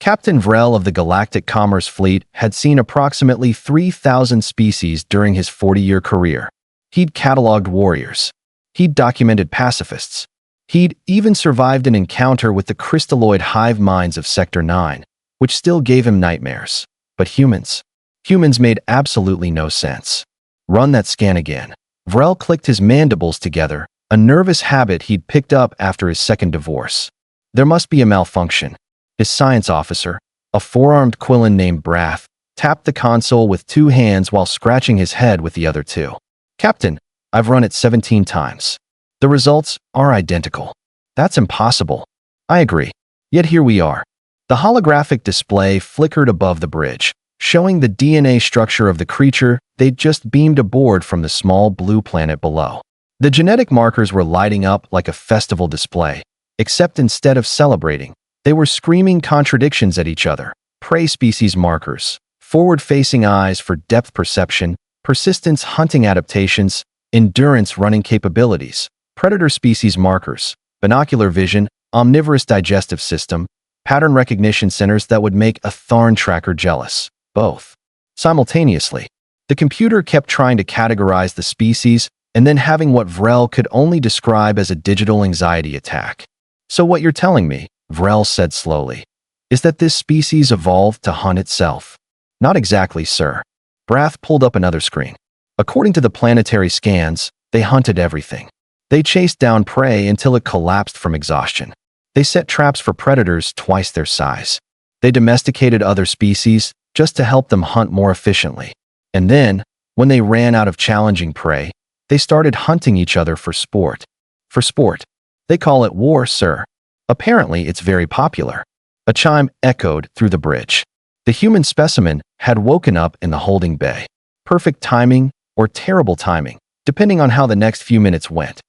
Captain Vrell of the Galactic Commerce Fleet had seen approximately 3,000 species during his 40-year career. He'd cataloged warriors. He'd documented pacifists. He'd even survived an encounter with the crystalloid hive minds of Sector 9, which still gave him nightmares. But humans? Humans made absolutely no sense. Run that scan again. Vrell clicked his mandibles together, a nervous habit he'd picked up after his second divorce. There must be a malfunction. His science officer, a four-armed Quillen named Brath, tapped the console with two hands while scratching his head with the other two. Captain, I've run it 17 times. The results are identical. That's impossible. I agree. Yet here we are. The holographic display flickered above the bridge, showing the DNA structure of the creature they'd just beamed aboard from the small blue planet below. The genetic markers were lighting up like a festival display, except instead of celebrating, they were screaming contradictions at each other. Prey species markers, forward-facing eyes for depth perception, persistence hunting adaptations, endurance running capabilities, predator species markers, binocular vision, omnivorous digestive system, pattern recognition centers that would make a Tharn tracker jealous. Both. Simultaneously, the computer kept trying to categorize the species and then having what Vrell could only describe as a digital anxiety attack. So what you're telling me, Vrell said slowly, is that this species evolved to hunt itself? Not exactly, sir. Brath pulled up another screen. According to the planetary scans, they hunted everything. They chased down prey until it collapsed from exhaustion. They set traps for predators twice their size. They domesticated other species just to help them hunt more efficiently. And then, when they ran out of challenging prey, they started hunting each other for sport. For sport. They call it war, sir. Apparently, it's very popular. A chime echoed through the bridge. The human specimen had woken up in the holding bay. Perfect timing or terrible timing, depending on how the next few minutes went.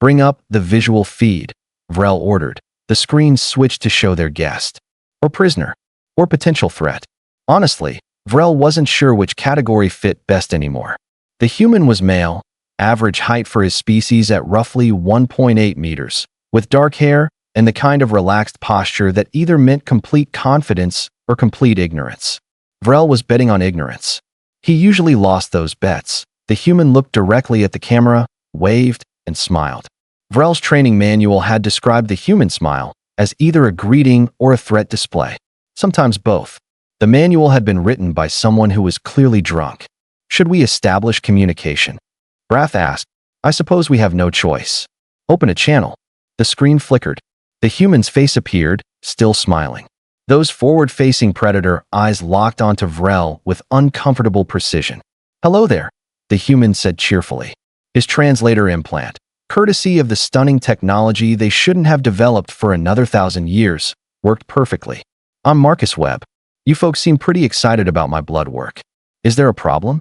Bring up the visual feed, Vrell ordered. The screen switched to show their guest. Or prisoner. Or potential threat. Honestly, Vrell wasn't sure which category fit best anymore. The human was male, average height for his species at roughly 1.8 meters, with dark hair and the kind of relaxed posture that either meant complete confidence or complete ignorance. Vrell was betting on ignorance. He usually lost those bets. The human looked directly at the camera, waved, and smiled. Vrell's training manual had described the human smile as either a greeting or a threat display. Sometimes both. The manual had been written by someone who was clearly drunk. Should we establish communication? Brath asked. I suppose we have no choice. Open a channel. The screen flickered. The human's face appeared, still smiling. Those forward-facing predator eyes locked onto Vrell with uncomfortable precision. Hello there, the human said cheerfully. His translator implant, courtesy of the stunning technology they shouldn't have developed for another 1,000 years, worked perfectly. I'm Marcus Webb. You folks seem pretty excited about my blood work. Is there a problem?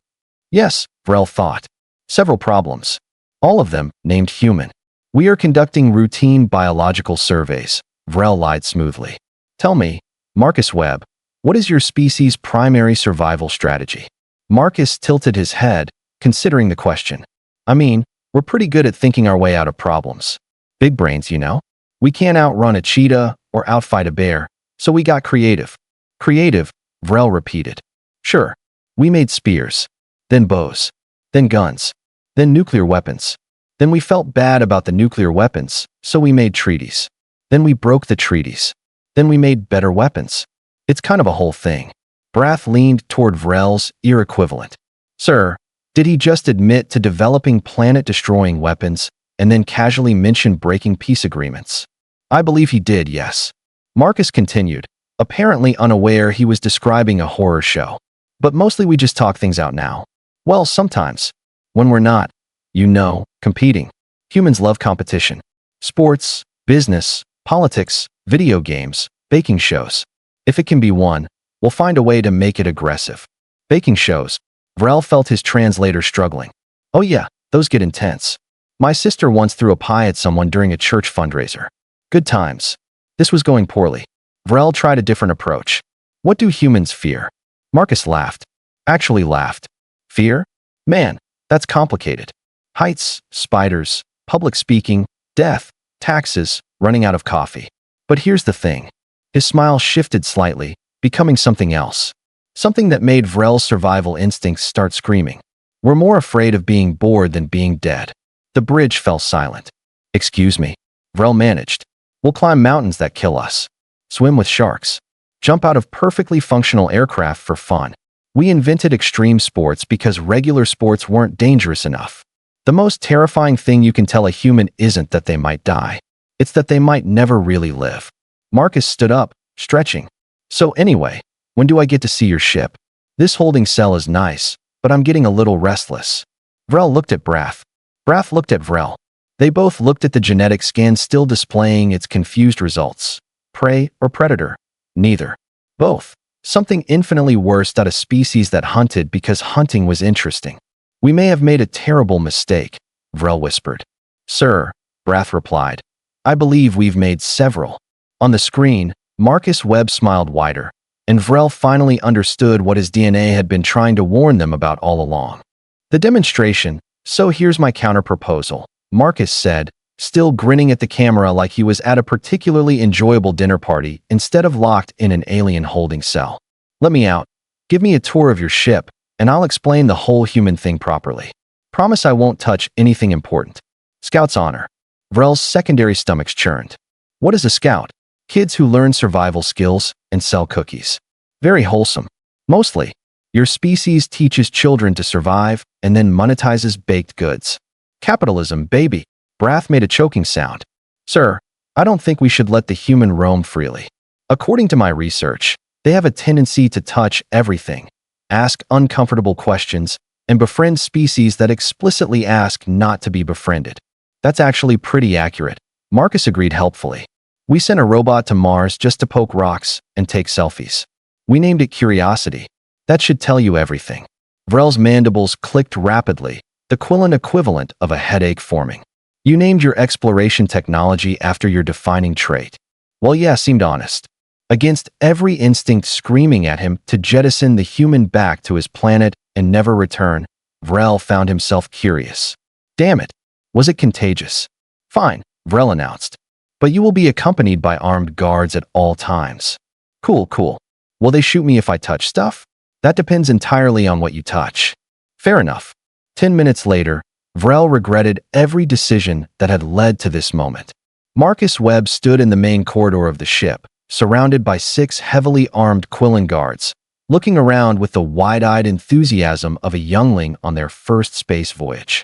Yes, Vrell thought. Several problems. All of them named human. We are conducting routine biological surveys, Vrell lied smoothly. Tell me, Marcus Webb, what is your species' primary survival strategy? Marcus tilted his head, considering the question. I mean, we're pretty good at thinking our way out of problems. Big brains, you know? We can't outrun a cheetah or outfight a bear, so we got creative. Creative, Vrell repeated. Sure, we made spears, then bows, then guns, then nuclear weapons. Then we felt bad about the nuclear weapons, so we made treaties. Then we broke the treaties. Then we made better weapons. It's kind of a whole thing. Brath leaned toward Vrell's ear equivalent. Sir, did he just admit to developing planet-destroying weapons and then casually mention breaking peace agreements? I believe he did, yes. Marcus continued, apparently unaware he was describing a horror show. But mostly we just talk things out now. Well, sometimes. When we're not, you know, competing. Humans love competition. Sports, business, politics, video games, baking shows. If it can be won, we'll find a way to make it aggressive. Baking shows. Vrell felt his translator struggling. Oh yeah, those get intense. My sister once threw a pie at someone during a church fundraiser. Good times. This was going poorly. Vrell tried a different approach. What do humans fear? Marcus laughed. Actually laughed. Fear? Man, that's complicated. Heights, spiders, public speaking, death, taxes, running out of coffee. But here's the thing. His smile shifted slightly, becoming something else. Something that made Vrell's survival instincts start screaming. We're more afraid of being bored than being dead. The bridge fell silent. Excuse me. Vrell managed. We'll climb mountains that kill us. Swim with sharks. Jump out of perfectly functional aircraft for fun. We invented extreme sports because regular sports weren't dangerous enough. The most terrifying thing you can tell a human isn't that they might die. It's that they might never really live. Marcus stood up, stretching. So anyway, when do I get to see your ship? This holding cell is nice, but I'm getting a little restless. Vrell looked at Brath. Brath looked at Vrell. They both looked at the genetic scan still displaying its confused results. Prey or predator? Neither. Both. Something infinitely worse than a species that hunted because hunting was interesting. We may have made a terrible mistake, Vrell whispered. Sir, Brath replied. I believe we've made several. On the screen, Marcus Webb smiled wider, and Vrell finally understood what his DNA had been trying to warn them about all along. The demonstration, so here's my counter-proposal, Marcus said, still grinning at the camera like he was at a particularly enjoyable dinner party instead of locked in an alien holding cell. Let me out. Give me a tour of your ship, and I'll explain the whole human thing properly. Promise I won't touch anything important. Scout's honor. Vrell's secondary stomachs churned. What is a scout? Kids who learn survival skills and sell cookies. Very wholesome. Mostly. Your species teaches children to survive and then monetizes baked goods. Capitalism, baby. Brath made a choking sound. Sir, I don't think we should let the human roam freely. According to my research, they have a tendency to touch everything, ask uncomfortable questions, and befriend species that explicitly ask not to be befriended. That's actually pretty accurate. Marcus agreed helpfully. We sent a robot to Mars just to poke rocks and take selfies. We named it Curiosity. That should tell you everything. Vrell's mandibles clicked rapidly, the Quillen equivalent of a headache forming. You named your exploration technology after your defining trait. Well, yeah, seemed honest. Against every instinct screaming at him to jettison the human back to his planet and never return, Vrell found himself curious. Damn it. Was it contagious? Fine, Vrell announced. But you will be accompanied by armed guards at all times. Cool, cool. Will they shoot me if I touch stuff? That depends entirely on what you touch. Fair enough. 10 minutes later, Vrell regretted every decision that had led to this moment. Marcus Webb stood in the main corridor of the ship, surrounded by 6 heavily armed Quillen guards, looking around with the wide-eyed enthusiasm of a youngling on their first space voyage.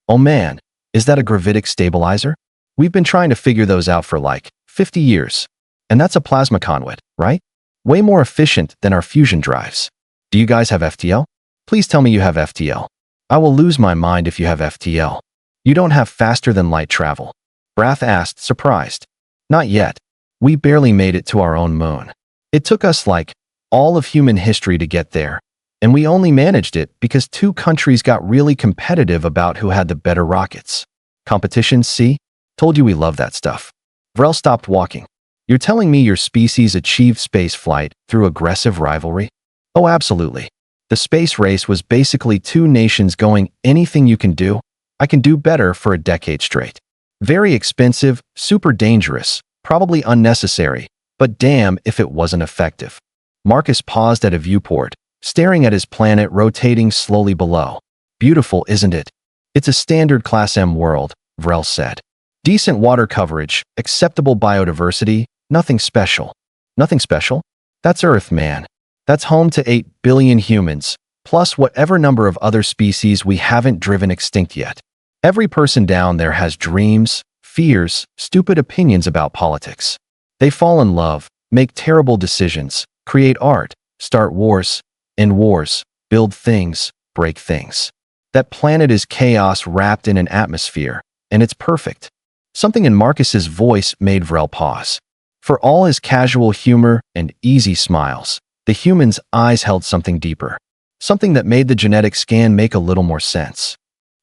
Oh man, is that a gravitic stabilizer? We've been trying to figure those out for like 50 years. And that's a plasma conduit, right? Way more efficient than our fusion drives. Do you guys have FTL? Please tell me you have FTL. I will lose my mind if you have FTL. You don't have faster-than-light travel. Brath asked, surprised. Not yet. We barely made it to our own moon. It took us like all of human history to get there, and we only managed it because 2 countries got really competitive about who had the better rockets. Competition, see? Told you we love that stuff. Vrell stopped walking. You're telling me your species achieved spaceflight through aggressive rivalry? Oh, absolutely. The space race was basically 2 nations going, anything you can do, I can do better for a decade straight. Very expensive, super dangerous, probably unnecessary, but damn if it wasn't effective. Marcus paused at a viewport, staring at his planet rotating slowly below. Beautiful, isn't it? It's a standard Class M world, Vrell said. Decent water coverage, acceptable biodiversity, nothing special. Nothing special? That's Earth, man. That's home to 8 billion humans, plus whatever number of other species we haven't driven extinct yet. Every person down there has dreams, fears, stupid opinions about politics. They fall in love, make terrible decisions, create art, start wars, end wars, build things, break things. That planet is chaos wrapped in an atmosphere, and it's perfect. Something in Marcus's voice made Vrell pause. For all his casual humor and easy smiles, the human's eyes held something deeper. Something that made the genetic scan make a little more sense.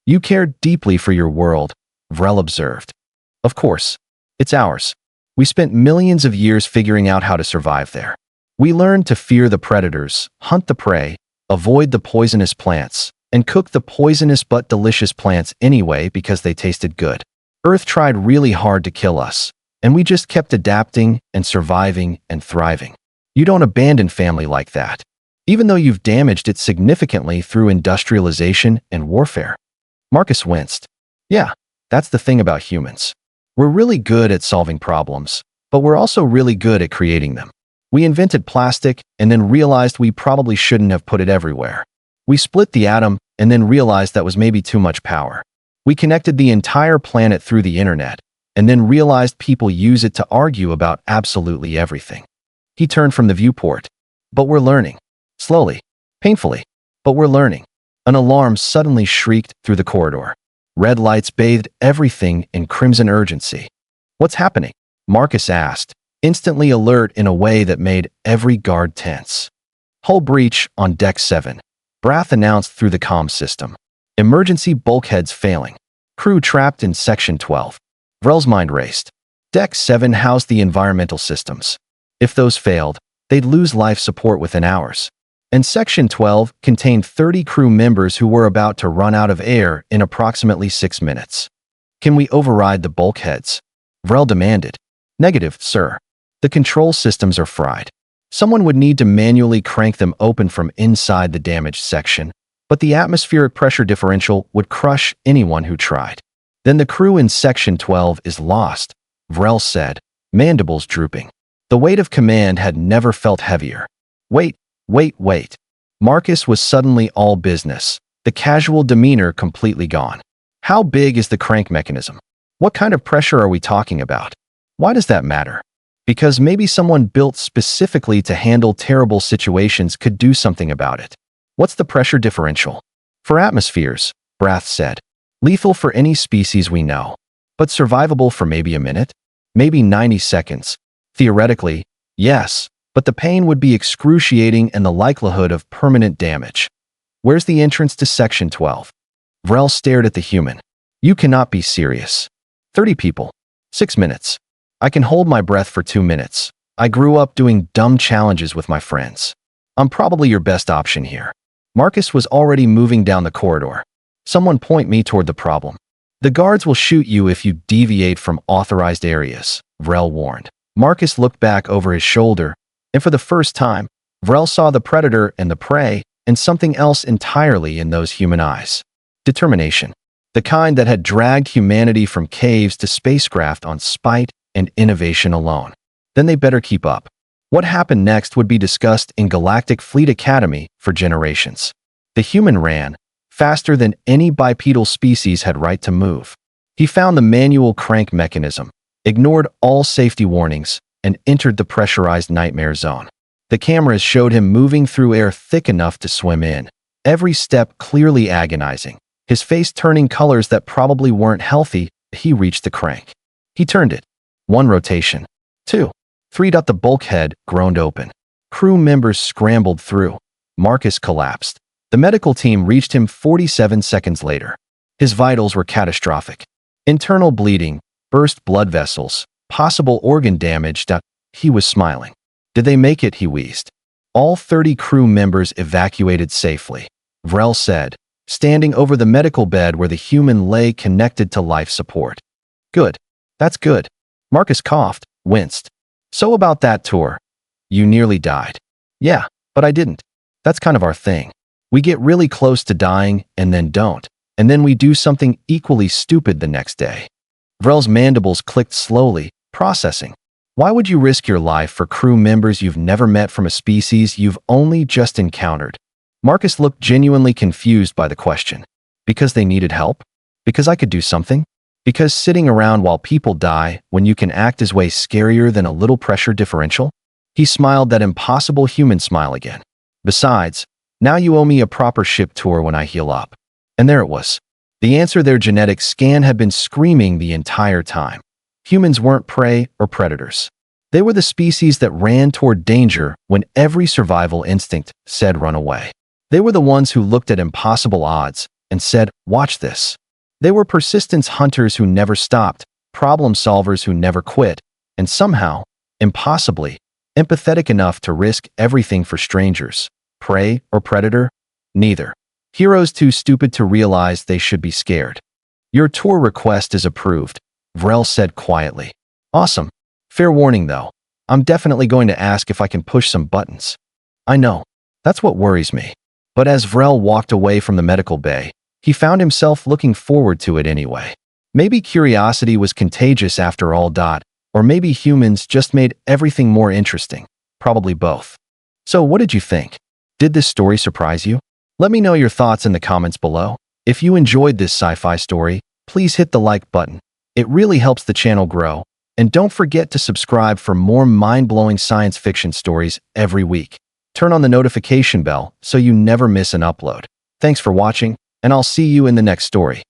You care deeply for your world, Vrell observed. Of course. It's ours. We spent millions of years figuring out how to survive there. We learned to fear the predators, hunt the prey, avoid the poisonous plants, and cook the poisonous but delicious plants anyway because they tasted good. Earth tried really hard to kill us, and we just kept adapting and surviving and thriving. You don't abandon family like that, even though you've damaged it significantly through industrialization and warfare. Marcus winced. Yeah, that's the thing about humans. We're really good at solving problems, but we're also really good at creating them. We invented plastic and then realized we probably shouldn't have put it everywhere. We split the atom and then realized that was maybe too much power. We connected the entire planet through the internet and then realized people use it to argue about absolutely everything. He turned from the viewport. But we're learning. Slowly. Painfully. But we're learning. An alarm suddenly shrieked through the corridor. Red lights bathed everything in crimson urgency. What's happening? Marcus asked, instantly alert in a way that made every guard tense. Hull breach on Deck 7. Brath announced through the comm system. Emergency bulkheads failing. Crew trapped in Section 12. Vrell's mind raced. Deck 7 housed the environmental systems. If those failed, they'd lose life support within hours. And Section 12 contained 30 crew members who were about to run out of air in approximately 6 minutes. Can we override the bulkheads? Vrell demanded. Negative, sir. The control systems are fried. Someone would need to manually crank them open from inside the damaged section, but the atmospheric pressure differential would crush anyone who tried. Then the crew in Section 12 is lost, Vrell said, mandibles drooping. The weight of command had never felt heavier. Wait. Marcus was suddenly all business, the casual demeanor completely gone. How big is the crank mechanism? What kind of pressure are we talking about? Why does that matter? Because maybe someone built specifically to handle terrible situations could do something about it. What's the pressure differential? For atmospheres, Brath said. Lethal for any species we know. But survivable for maybe a minute? Maybe 90 seconds. Theoretically, yes, but the pain would be excruciating and the likelihood of permanent damage. Where's the entrance to Section 12? Vrell stared at the human. You cannot be serious. 30 people. 6 minutes. I can hold my breath for 2 minutes. I grew up doing dumb challenges with my friends. I'm probably your best option here. Marcus was already moving down the corridor. Someone point me toward the problem. The guards will shoot you if you deviate from authorized areas, Vrell warned. Marcus looked back over his shoulder, and for the first time, Vrell saw the predator and the prey and something else entirely in those human eyes. Determination. The kind that had dragged humanity from caves to spacecraft on spite and innovation alone. Then they better keep up. What happened next would be discussed in Galactic Fleet Academy for generations. The human ran, faster than any bipedal species had right to move. He found the manual crank mechanism, ignored all safety warnings, and entered the pressurized nightmare zone. The cameras showed him moving through air thick enough to swim in, every step clearly agonizing. His face turning colors that probably weren't healthy. He reached the crank. He turned it. 1 rotation. 2. 3. The bulkhead groaned open. Crew members scrambled through. Marcus collapsed. The medical team reached him 47 seconds later. His vitals were catastrophic. Internal bleeding, burst blood vessels, possible organ damage. He was smiling. Did they make it? He wheezed. All 30 crew members evacuated safely, Vrell said, standing over the medical bed where the human lay connected to life support. Good. That's good. Marcus coughed, winced. So about that tour. You nearly died. Yeah, but I didn't. That's kind of our thing. We get really close to dying and then don't, and then we do something equally stupid the next day. Vrell's mandibles clicked slowly, processing. Why would you risk your life for crew members you've never met from a species you've only just encountered? Marcus looked genuinely confused by the question. Because they needed help? Because I could do something? Because sitting around while people die when you can act is way scarier than a little pressure differential? He smiled that impossible human smile again. Besides, now you owe me a proper ship tour when I heal up. And there it was. The answer their genetic scan had been screaming the entire time. Humans weren't prey or predators. They were the species that ran toward danger when every survival instinct said run away. They were the ones who looked at impossible odds and said, watch this. They were persistence hunters who never stopped, problem solvers who never quit, and somehow, impossibly, empathetic enough to risk everything for strangers. Prey or predator? Neither. Heroes too stupid to realize they should be scared. Your tour request is approved, Vrell said quietly. Awesome. Fair warning though, I'm definitely going to ask if I can push some buttons. I know. That's what worries me. But as Vrell walked away from the medical bay, he found himself looking forward to it anyway. Maybe curiosity was contagious after all. Or maybe humans just made everything more interesting. Probably both. So what did you think? Did this story surprise you? Let me know your thoughts in the comments below. If you enjoyed this sci-fi story, please hit the like button. It really helps the channel grow. And don't forget to subscribe for more mind-blowing science fiction stories every week. Turn on the notification bell so you never miss an upload. Thanks for watching, and I'll see you in the next story.